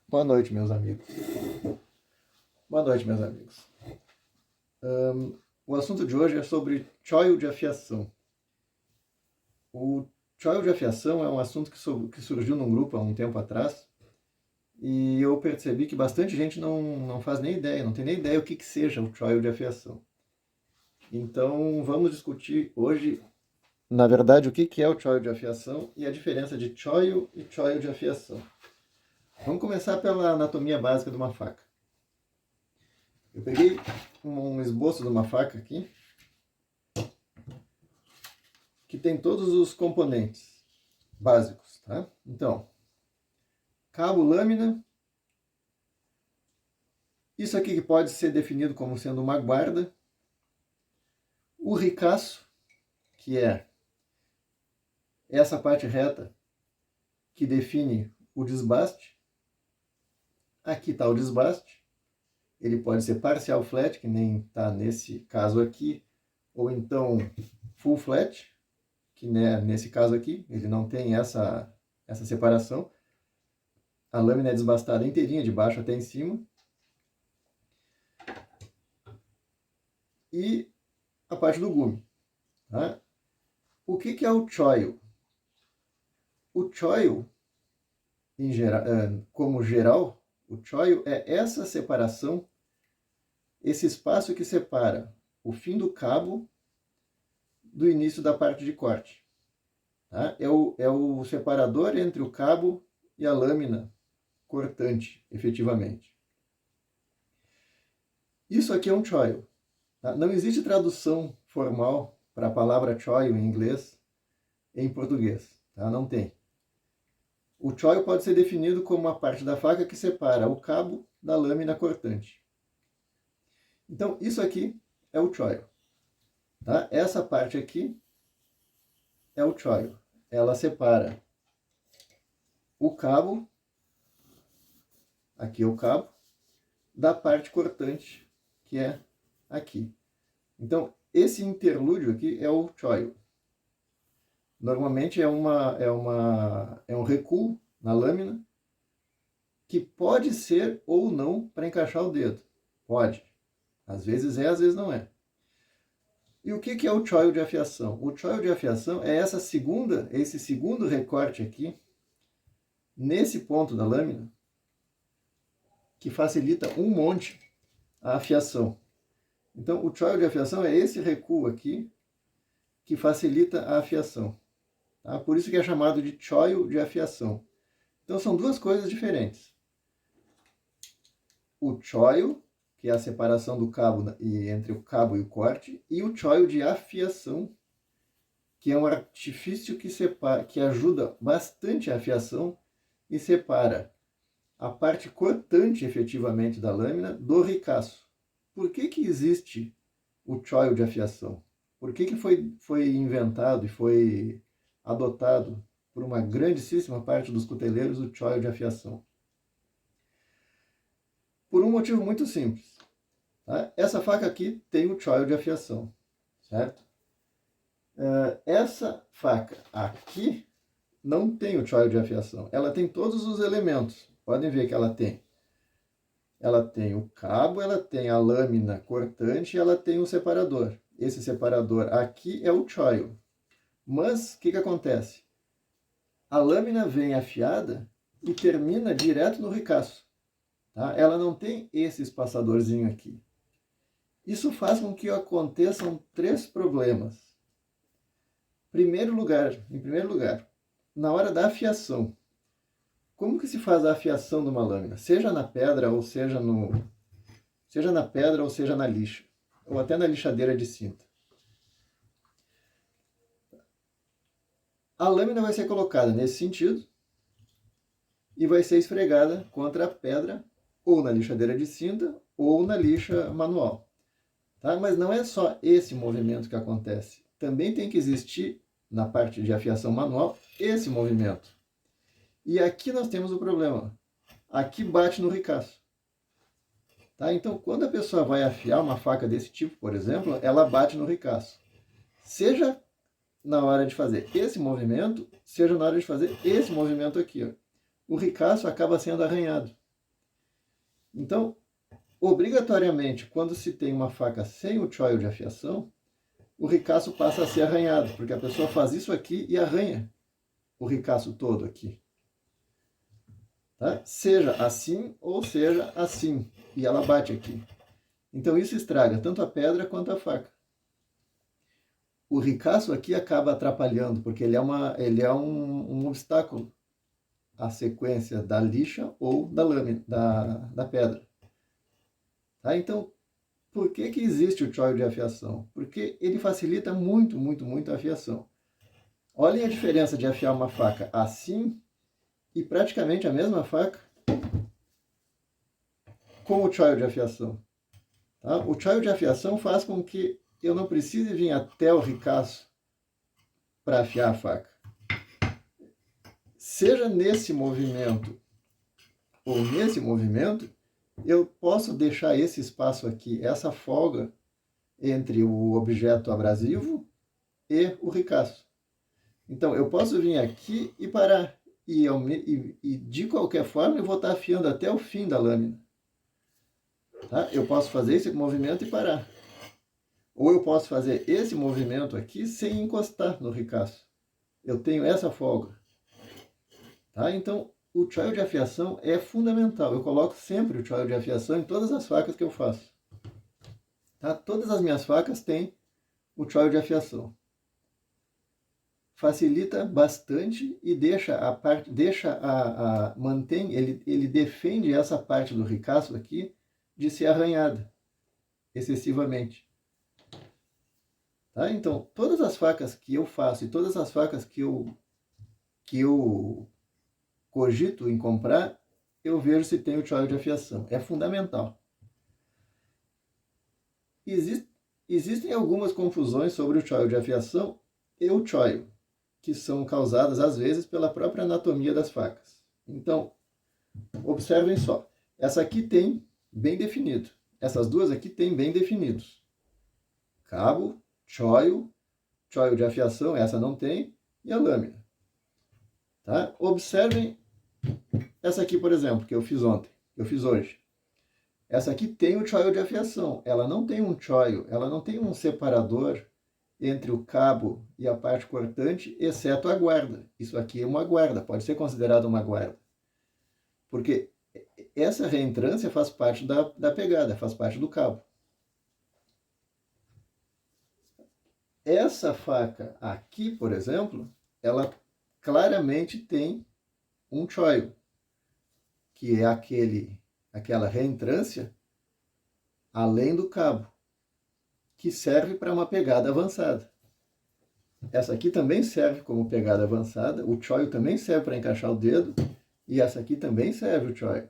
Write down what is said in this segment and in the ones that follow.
Boa noite, meus amigos. Boa noite, meus amigos. O assunto de hoje é sobre choil de afiação. O choil de afiação é um assunto que surgiu num grupo há um tempo atrás e eu percebi que bastante gente não faz nem ideia, não tem nem ideia o que seja o choil de afiação. Então, vamos discutir hoje, na verdade, o que é o choil de afiação e a diferença de choil e choil de afiação. Vamos começar pela anatomia básica de uma faca. Eu peguei um esboço de uma faca aqui, que tem todos os componentes básicos, tá? Então, cabo, lâmina, isso aqui que pode ser definido como sendo uma guarda, o ricaço, que é essa parte reta que define o desbaste, aqui está o desbaste, ele pode ser parcial flat, que nem está nesse caso aqui, ou então full flat, que nesse caso aqui, ele não tem essa separação. A lâmina é desbastada inteirinha, de baixo até em cima. E a parte do gume. Tá? O que é o choil? O choil, como geral, o choil é essa separação, esse espaço que separa o fim do cabo do início da parte de corte. Tá? É o separador entre o cabo e a lâmina cortante, efetivamente. Isso aqui é um choil. Tá? Não existe tradução formal para a palavra choil em inglês em português. Tá? Não tem. O choil pode ser definido como a parte da faca que separa o cabo da lâmina cortante. Então, isso aqui é o choil. Tá? Essa parte aqui é o choil. Ela separa o cabo, aqui é o cabo, da parte cortante, que é aqui. Então, esse interlúdio aqui é o choil. Normalmente é um recuo na lâmina que pode ser ou não para encaixar o dedo. Pode. Às vezes é, às vezes não é. E o que é o choil de afiação? O choil de afiação é esse segundo recorte aqui, nesse ponto da lâmina, que facilita um monte a afiação. Então, o choil de afiação é esse recuo aqui, que facilita a afiação. Tá? Por isso que é chamado de choil de afiação. Então, são duas coisas diferentes. O choil, que é a separação do cabo entre o cabo e o corte, e o choil de afiação, que é um artifício que ajuda bastante a afiação e separa a parte cortante efetivamente da lâmina do ricaço. Por que existe o choil de afiação? Por que foi inventado e foi adotado por uma grandíssima parte dos cuteleiros o choil de afiação? Por um motivo muito simples. Tá? Essa faca aqui tem o choil de afiação, certo? Essa faca aqui não tem o choil de afiação. Ela tem todos os elementos. Podem ver que ela tem. Ela tem o cabo, ela tem a lâmina cortante e ela tem o separador. Esse separador aqui é o choil. Mas o que acontece? A lâmina vem afiada e termina direto no ricaço. Tá? Ela não tem esse espaçadorzinho aqui. Isso faz com que aconteçam três problemas. Em primeiro lugar, na hora da afiação, como que se faz a afiação de uma lâmina? Seja na pedra ou seja na lixa, ou até na lixadeira de cinta. A lâmina vai ser colocada nesse sentido e vai ser esfregada contra a pedra ou na lixadeira de cinta ou na lixa manual. Tá? Mas não é só esse movimento que acontece. Também tem que existir, na parte de afiação manual, esse movimento. E aqui nós temos o problema. Aqui bate no ricaço. Tá? Então, quando a pessoa vai afiar uma faca desse tipo, por exemplo, ela bate no ricaço. Seja na hora de fazer esse movimento, seja na hora de fazer esse movimento aqui. Ó. O ricaço acaba sendo arranhado. Então, obrigatoriamente, quando se tem uma faca sem o choil de afiação, o ricaço passa a ser arranhado, porque a pessoa faz isso aqui e arranha o ricaço todo aqui. Tá? Seja assim ou seja assim, e ela bate aqui. Então isso estraga tanto a pedra quanto a faca. O ricaço aqui acaba atrapalhando, porque ele é um obstáculo à sequência da lixa ou da lâmina, da pedra. Tá? Então, por que existe o choil de afiação? Porque ele facilita muito, muito, muito a afiação. Olhem a diferença de afiar uma faca assim e praticamente a mesma faca com o choil de afiação. Tá? O choil de afiação faz com que eu não precise vir até o ricaço para afiar a faca. Seja nesse movimento ou nesse movimento, eu posso deixar esse espaço aqui, essa folga entre o objeto abrasivo e o ricaço. Então, eu posso vir aqui e parar. E de qualquer forma, eu vou estar afiando até o fim da lâmina. Tá? Eu posso fazer esse movimento e parar. Ou eu posso fazer esse movimento aqui sem encostar no ricaço. Eu tenho essa folga. Tá? Então, o choil de afiação é fundamental. Eu coloco sempre o choil de afiação em todas as facas que eu faço. Tá? Todas as minhas facas têm o choil de afiação. Facilita bastante e mantém, ele defende essa parte do ricaço aqui de ser arranhada excessivamente. Tá? Então, todas as facas que eu faço e todas as facas que eu cogito em comprar, eu vejo se tem o choil de afiação. É fundamental. Existem algumas confusões sobre o choil de afiação e o choil, que são causadas, às vezes, pela própria anatomia das facas. Então, observem só. Essa aqui tem bem definido. Essas duas aqui têm bem definidos. Cabo, choil de afiação, essa não tem, e a lâmina. Tá? Observem essa aqui, por exemplo, que eu fiz ontem, eu fiz hoje. Essa aqui tem o choil de afiação. Ela não tem um choil, ela não tem um separador entre o cabo e a parte cortante, exceto a guarda. Isso aqui é uma guarda, pode ser considerado uma guarda. Porque essa reentrância faz parte da pegada, faz parte do cabo. Essa faca aqui, por exemplo, ela claramente tem um choil, que é aquela reentrância além do cabo, que serve para uma pegada avançada. Essa aqui também serve como pegada avançada, o choil também serve para encaixar o dedo, e essa aqui também serve o choil.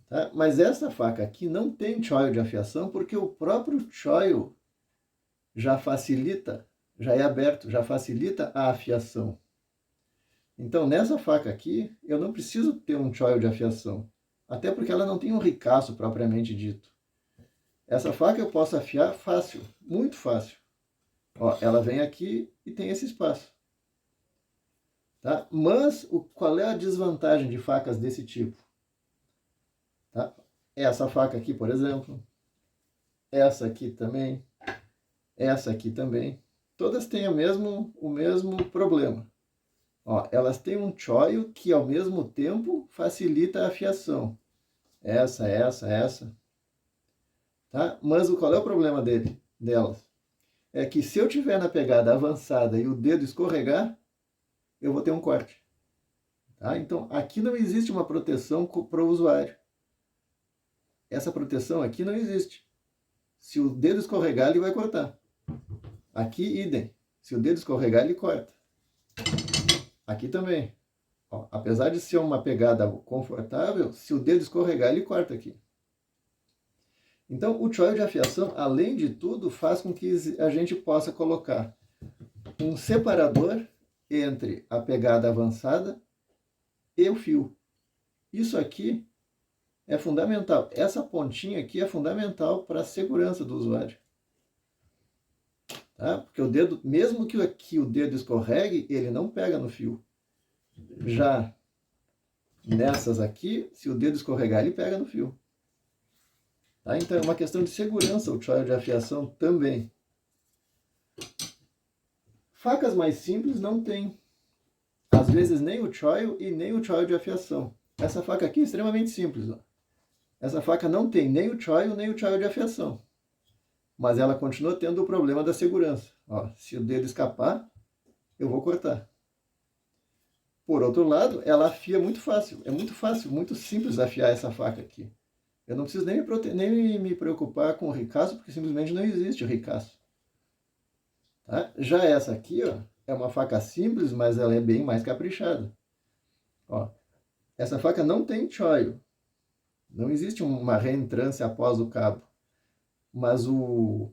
Tá? Mas essa faca aqui não tem choil de afiação, porque o próprio choil já facilita, já é aberto, já facilita a afiação. Então, nessa faca aqui, eu não preciso ter um choil de afiação, até porque ela não tem um ricaço propriamente dito. Essa faca eu posso afiar fácil, muito fácil. Ó, ela vem aqui e tem esse espaço. Tá? Mas qual é a desvantagem de facas desse tipo? Tá? Essa faca aqui, por exemplo, essa aqui também, essa aqui também, todas têm o mesmo problema. Ó, elas têm um choil que ao mesmo tempo facilita a afiação. Essa. Tá? Mas qual é o problema delas? É que se eu tiver na pegada avançada e o dedo escorregar, eu vou ter um corte. Tá? Então, aqui não existe uma proteção para o usuário. Essa proteção aqui não existe. Se o dedo escorregar, ele vai cortar. Aqui, idem. Se o dedo escorregar, ele corta. Aqui também. Ó, apesar de ser uma pegada confortável, se o dedo escorregar, ele corta aqui. Então, o choil de afiação, além de tudo, faz com que a gente possa colocar um separador entre a pegada avançada e o fio. Isso aqui é fundamental. Essa pontinha aqui é fundamental para a segurança do usuário. Tá? Porque o dedo, mesmo que aqui o dedo escorregue, ele não pega no fio. Já Nessas aqui, se o dedo escorregar, ele pega no fio. Tá? Então é uma questão de segurança o choil de afiação também. Facas mais simples não tem. Às vezes nem o choil e nem o choil de afiação. Essa faca aqui é extremamente simples. Ó. Essa faca não tem nem o choil nem o choil de afiação. Mas ela continua tendo o problema da segurança. Ó, se o dedo escapar, eu vou cortar. Por outro lado, ela afia muito fácil. É muito fácil, muito simples afiar essa faca aqui. Eu não preciso nem me preocupar com o ricaço, porque simplesmente não existe o ricaço. Tá? Já essa aqui, ó, é uma faca simples, mas ela é bem mais caprichada. Ó, essa faca não tem choil. Não existe uma reentrância após o cabo. Mas o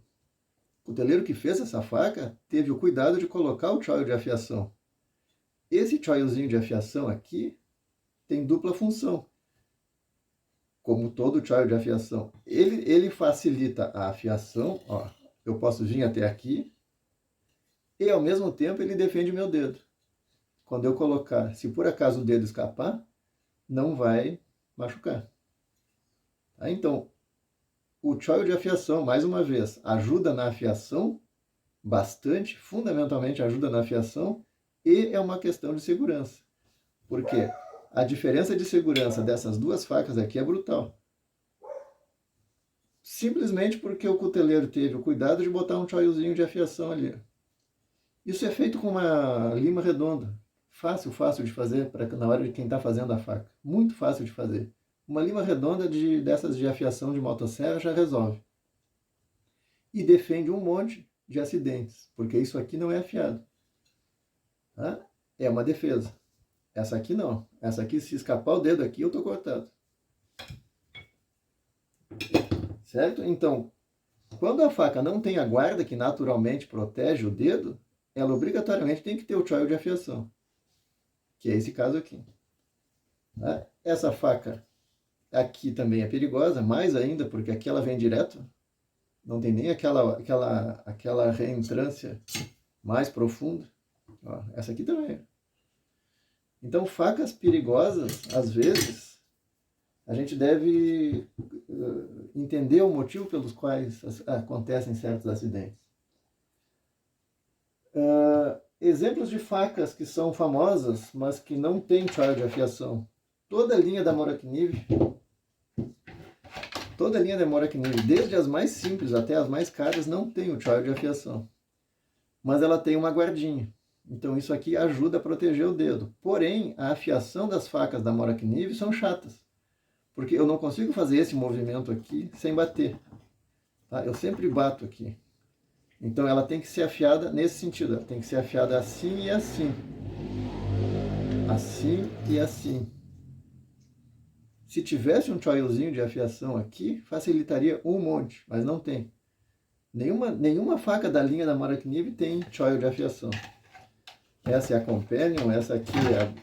cuteleiro que fez essa faca teve o cuidado de colocar o choil de afiação. Esse choilzinho de afiação aqui tem dupla função. Como todo choil de afiação. Ele facilita a afiação. Ó, eu posso vir até aqui. E ao mesmo tempo ele defende meu dedo. Quando eu colocar, se por acaso o dedo escapar, não vai machucar. Tá? Então, o choil de afiação, mais uma vez, ajuda na afiação bastante, fundamentalmente ajuda na afiação, e é uma questão de segurança. Porque a diferença de segurança dessas duas facas aqui é brutal. Simplesmente porque o cuteleiro teve o cuidado de botar um choilzinho de afiação ali. Isso é feito com uma lima redonda. Fácil de fazer na hora de quem está fazendo a faca. Muito fácil de fazer. Uma lima redonda dessas de afiação de motosserra já resolve. E defende um monte de acidentes, porque isso aqui não é afiado. Tá? É uma defesa. Essa aqui não. Essa aqui, se escapar o dedo aqui, eu estou cortado. Certo? Então, quando a faca não tem a guarda que naturalmente protege o dedo, ela obrigatoriamente tem que ter o choil de afiação, que é esse caso aqui. Tá? Essa faca aqui também é perigosa, mais ainda, porque aqui ela vem direto, não tem nem aquela reentrância mais profunda. Ó, essa aqui também. Então, facas perigosas, às vezes, a gente deve entender o motivo pelos quais acontecem certos acidentes. Exemplos de facas que são famosas, mas que não têm choil de afiação. Toda a linha da Morakniv, desde as mais simples até as mais caras, não tem o choil de afiação. Mas ela tem uma guardinha. Então isso aqui ajuda a proteger o dedo. Porém, a afiação das facas da Morakniv são chatas. Porque eu não consigo fazer esse movimento aqui sem bater. Tá? Eu sempre bato aqui. Então ela tem que ser afiada nesse sentido. Ela tem que ser afiada assim e assim. Assim e assim. Se tivesse um choilzinho de afiação aqui, facilitaria um monte, mas não tem. Nenhuma faca da linha da Morakniv tem choil de afiação. Essa é a Companion, essa aqui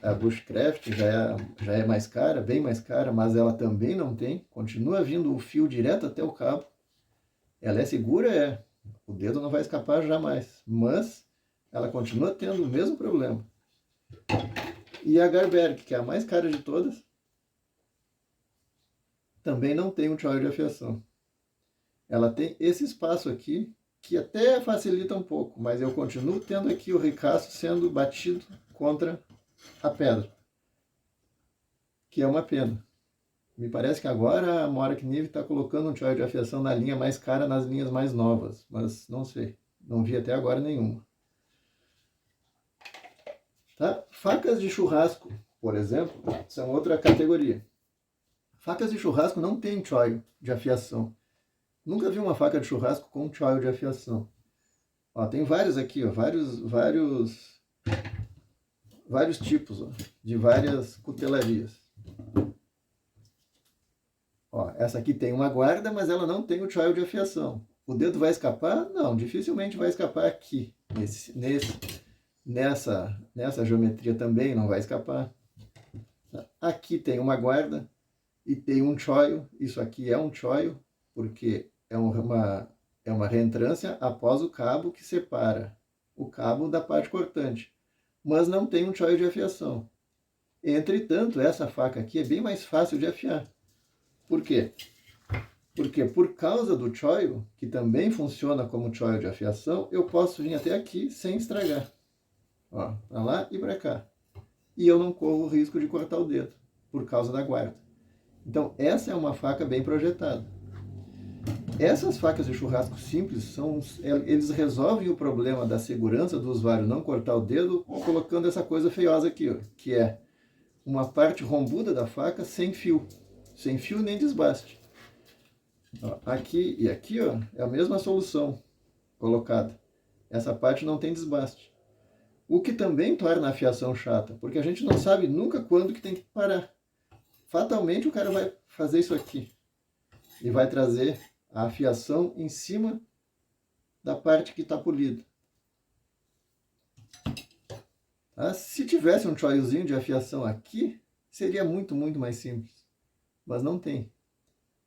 é a Bushcraft, já é mais cara, bem mais cara, mas ela também não tem. Continua vindo o fio direto até o cabo. Ela é segura, o dedo não vai escapar jamais, mas ela continua tendo o mesmo problema. E a Garberg, que é a mais cara de todas, também não tem um choil de afiação. Ela tem esse espaço aqui, que até facilita um pouco, mas eu continuo tendo aqui o ricaço sendo batido contra a pedra, que é uma pena. Me parece que agora a Morakniv está colocando um choil de afiação na linha mais cara, nas linhas mais novas, mas não sei, não vi até agora nenhuma. Tá? Facas de churrasco, por exemplo, são outra categoria. Facas de churrasco não tem choil de afiação. Nunca vi uma faca de churrasco com choil de afiação. Ó, tem vários aqui, ó, vários tipos, ó, de várias cutelarias. Ó, essa aqui tem uma guarda, mas ela não tem o choil de afiação. O dedo vai escapar? Não, dificilmente vai escapar aqui. Nessa geometria também não vai escapar. Aqui tem uma guarda e tem um choil. Isso aqui é um choil, porque é uma reentrância após o cabo que separa o cabo da parte cortante. Mas não tem um choil de afiação. Entretanto, essa faca aqui é bem mais fácil de afiar. Por quê? Porque por causa do choil, que também funciona como choil de afiação, eu posso vir até aqui sem estragar. Ó, para lá e para cá. E eu não corro o risco de cortar o dedo, por causa da guarda. Então, essa é uma faca bem projetada. Essas facas de churrasco simples, eles resolvem o problema da segurança do usuário não cortar o dedo, colocando essa coisa feiosa aqui, ó, que é uma parte rombuda da faca sem fio nem desbaste. Ó, aqui e aqui, ó, é a mesma solução colocada. Essa parte não tem desbaste. O que também torna a afiação chata, porque a gente não sabe nunca quando que tem que parar. Fatalmente o cara vai fazer isso aqui e vai trazer a afiação em cima da parte que está polida. Tá? Se tivesse um choilzinho de afiação aqui, seria muito mais simples. Mas não tem.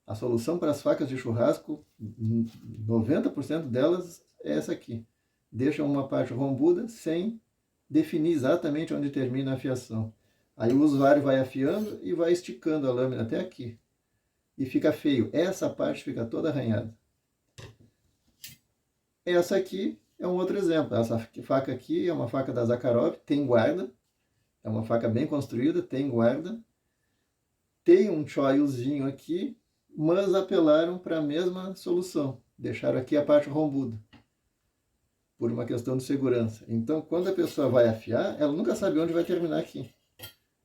A solução para as facas de churrasco, 90% delas é essa aqui. Deixa uma parte rombuda sem definir exatamente onde termina a afiação. Aí o usuário vai afiando e vai esticando a lâmina até aqui. E fica feio. Essa parte fica toda arranhada. Essa aqui é um outro exemplo. Essa faca aqui é uma faca da Zakharov, tem guarda. É uma faca bem construída, tem guarda. Tem um choilzinho aqui, mas apelaram para a mesma solução. Deixaram aqui a parte rombuda, por uma questão de segurança. Então, quando a pessoa vai afiar, ela nunca sabe onde vai terminar aqui.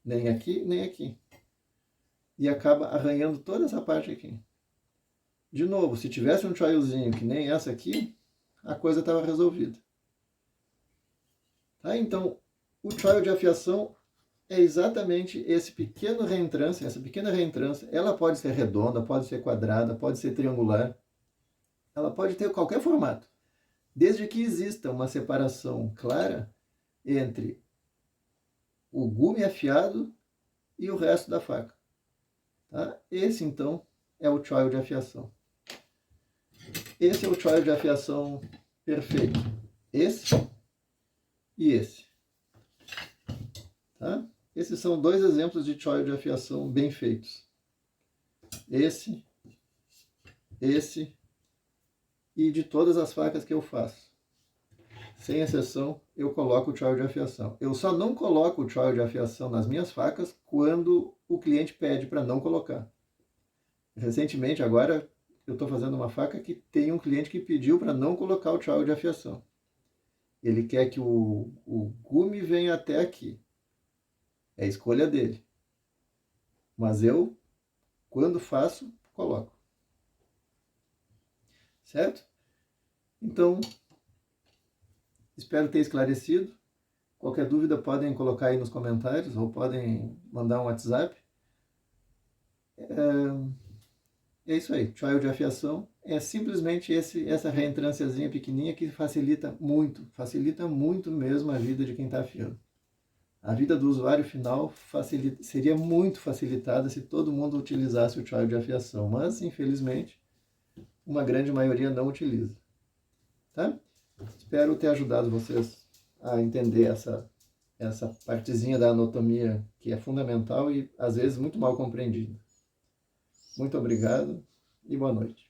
Nem aqui, nem aqui. E acaba arranhando toda essa parte aqui. De novo, se tivesse um choilzinho que nem essa aqui, a coisa estava resolvida. Tá? Então, o choil de afiação é exatamente esse pequeno reentrância, essa pequena reentrância. Ela pode ser redonda, pode ser quadrada, pode ser triangular. Ela pode ter qualquer formato. Desde que exista uma separação clara entre o gume afiado e o resto da faca. Tá? Esse, então, é o choil de afiação. Esse é o choil de afiação perfeito. Esse e esse. Tá? Esses são dois exemplos de choil de afiação bem feitos. Esse e de todas as facas que eu faço. Sem exceção, eu coloco o choil de afiação. Eu só não coloco o choil de afiação nas minhas facas quando o cliente pede para não colocar. Recentemente, agora, eu estou fazendo uma faca que tem um cliente que pediu para não colocar o choil de afiação. Ele quer que o gume venha até aqui. É a escolha dele. Mas eu, quando faço, coloco. Certo? Então, espero ter esclarecido. Qualquer dúvida podem colocar aí nos comentários ou podem mandar um WhatsApp. É isso aí. Choil de afiação é simplesmente essa reentrânciazinha pequenininha que facilita muito mesmo a vida de quem está afiando. A vida do usuário final seria muito facilitada se todo mundo utilizasse o choil de afiação, mas infelizmente uma grande maioria não utiliza. Tá? Espero ter ajudado vocês a entender essa partezinha da anatomia que é fundamental e às vezes muito mal compreendida. Muito obrigado e boa noite.